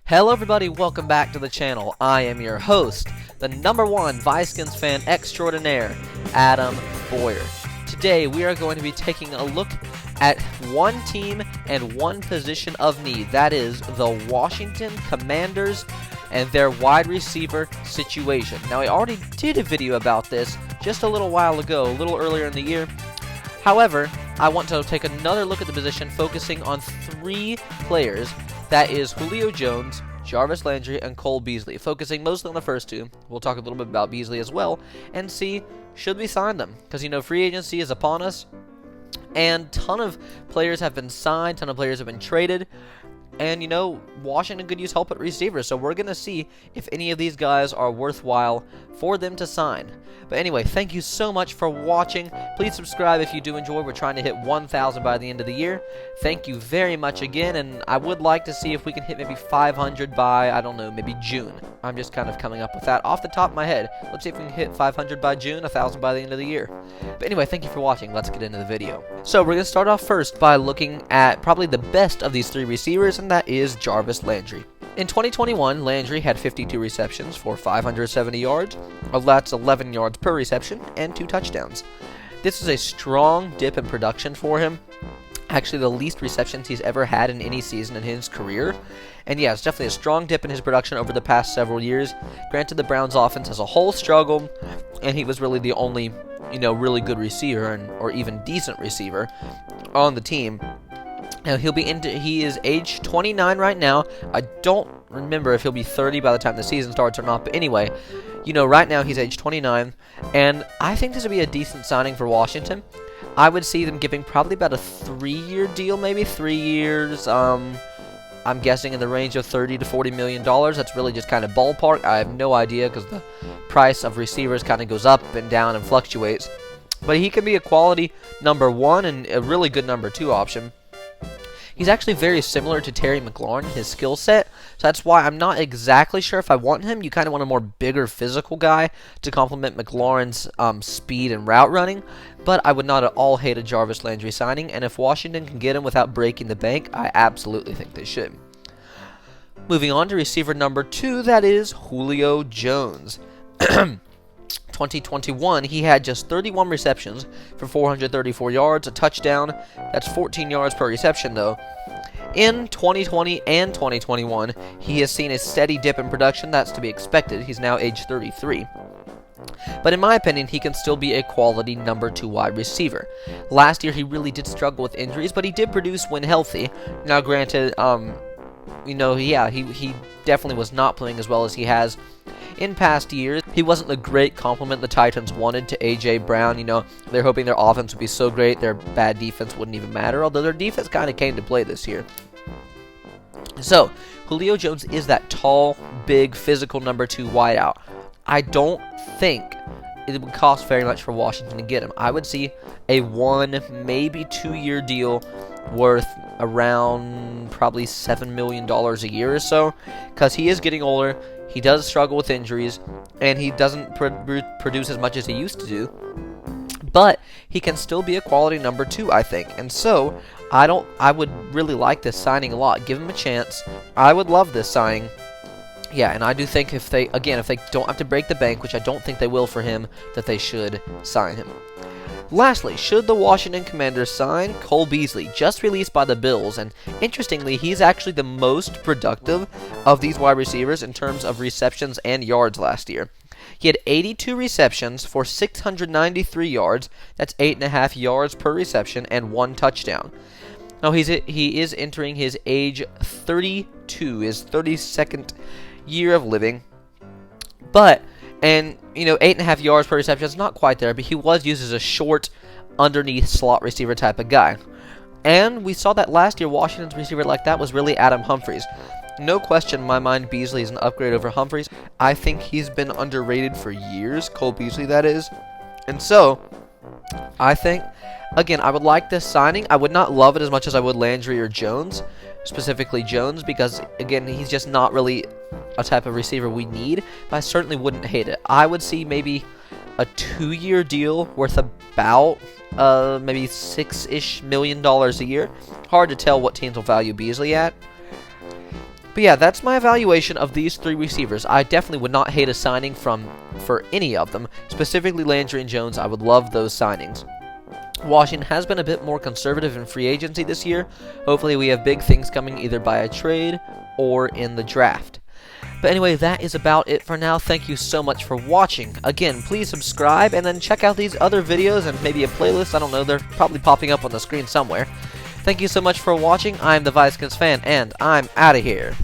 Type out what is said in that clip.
Hello everybody, welcome back to the channel. I am your host, the #1 Vikings fan extraordinaire, Adam Boyer. Today we are going to be taking a look at one team and one position of need. That is the Washington Commanders and their wide receiver situation. Now I already did a video about this just a little while ago, a little earlier in the year. However, I want to take another look at the position, focusing on three players. That is Julio Jones, Jarvis Landry, and Beasley. Focusing mostly on the first two. We'll talk a little bit about Beasley as well and see, should we sign them? Because, you know, free agency is upon us. And ton of players have been signed, ton of players have been traded. And, you know, Washington could use help at receiver. So we're going to see if any of these guys are worthwhile for them to sign. But anyway, thank you so much for watching. Please subscribe if you do enjoy. We're trying to hit 1,000 by the end of the year. Thank you very much again. And I would like to see if we can hit maybe 500 by, I don't know, maybe June. I'm just kind of coming up with that off the top of my head. Let's see if we can hit 500 by June, 1,000 by the end of the year. But anyway, thank you for watching. Let's get into the video. So we're going to start off first by looking at probably the best of these three receivers, and that is Jarvis Landry. In 2021, Landry had 52 receptions for 570 yards. That's 11 yards per reception and 2 touchdowns. This is a strong dip in production for him. Actually, the least receptions he's ever had in any season in his career. And yeah, it's definitely a strong dip in his production over the past several years. Granted, the Browns' offense as a whole struggled, and he was really the only, you know, really good receiver or even decent receiver on the team. Now, he is age 29 right now. I don't remember if he'll be 30 by the time the season starts or not. But anyway, you know, right now he's age 29. And I think this would be a decent signing for Washington. I would see them giving probably about a 3-year deal, maybe 3 years. I'm guessing in the range of $30 to $40 million. That's really just kind of ballpark. I have no idea because the price of receivers kind of goes up and down and fluctuates. But he can be a quality #1 and a really good #2 option. He's actually very similar to Terry McLaurin in his skill set, so that's why I'm not exactly sure if I want him. You kind of want a more bigger physical guy to complement McLaurin's speed and route running, but I would not at all hate a Jarvis Landry signing, and if Washington can get him without breaking the bank, I absolutely think they should. Moving on to receiver #2, that is Julio Jones. 2021, he had just 31 receptions for 434 yards, a touchdown. That's 14 yards per reception, though. In 2020 and 2021, he has seen a steady dip in production. That's to be expected. He's now age 33. But in my opinion, he can still be a quality #2 wide receiver. Last year, he really did struggle with injuries, but he did produce when healthy. Now, granted, you know, yeah, he definitely was not playing as well as he has in past years. He wasn't the great compliment the Titans wanted to A.J. Brown. You know, they're hoping their offense would be so great their bad defense wouldn't even matter, although their defense kind of came to play this year. So, Julio Jones is that tall, big, physical #2 wideout. I don't think it would cost very much for Washington to get him. I would see a 1, maybe 2-year deal worth around probably $7 million a year or so, because he is getting older. He does struggle with injuries, and he doesn't produce as much as he used to do. But he can still be a quality #2, I think. And so, I would really like this signing a lot. Give him a chance. I would love this signing. Yeah, and I do think if they don't have to break the bank, which I don't think they will for him, that they should sign him. Lastly, should the Washington Commanders sign Beasley, just released by the Bills, and interestingly, he's actually the most productive of these wide receivers in terms of receptions and yards last year. He had 82 receptions for 693 yards, that's 8.5 yards per reception, and 1 touchdown. Now, he is entering his age 32, his 32nd year of living, and, you know, 8.5 yards per reception is not quite there, but he was used as a short, underneath slot receiver type of guy. And we saw that last year, Washington's receiver like that was really Adam Humphries. No question in my mind, Beasley is an upgrade over Humphries. I think he's been underrated for years, Beasley, that is. And so, I think, again, I would like this signing. I would not love it as much as I would Landry or Jones, specifically Jones, because, again, he's just not really a type of receiver we need, but I certainly wouldn't hate it. I would see maybe a 2-year deal worth about maybe $6-ish million a year. Hard to tell what teams will value Beasley at. But yeah, that's my evaluation of these 3 receivers. I definitely would not hate a signing for any of them. Specifically Landry and Jones, I would love those signings. Washington has been a bit more conservative in free agency this year. Hopefully we have big things coming either by a trade or in the draft. But anyway, that is about it for now. Thank you so much for watching. Again, please subscribe and then check out these other videos and maybe a playlist. I don't know, they're probably popping up on the screen somewhere. Thank you so much for watching. I'm the Vikings fan, and I'm out of here.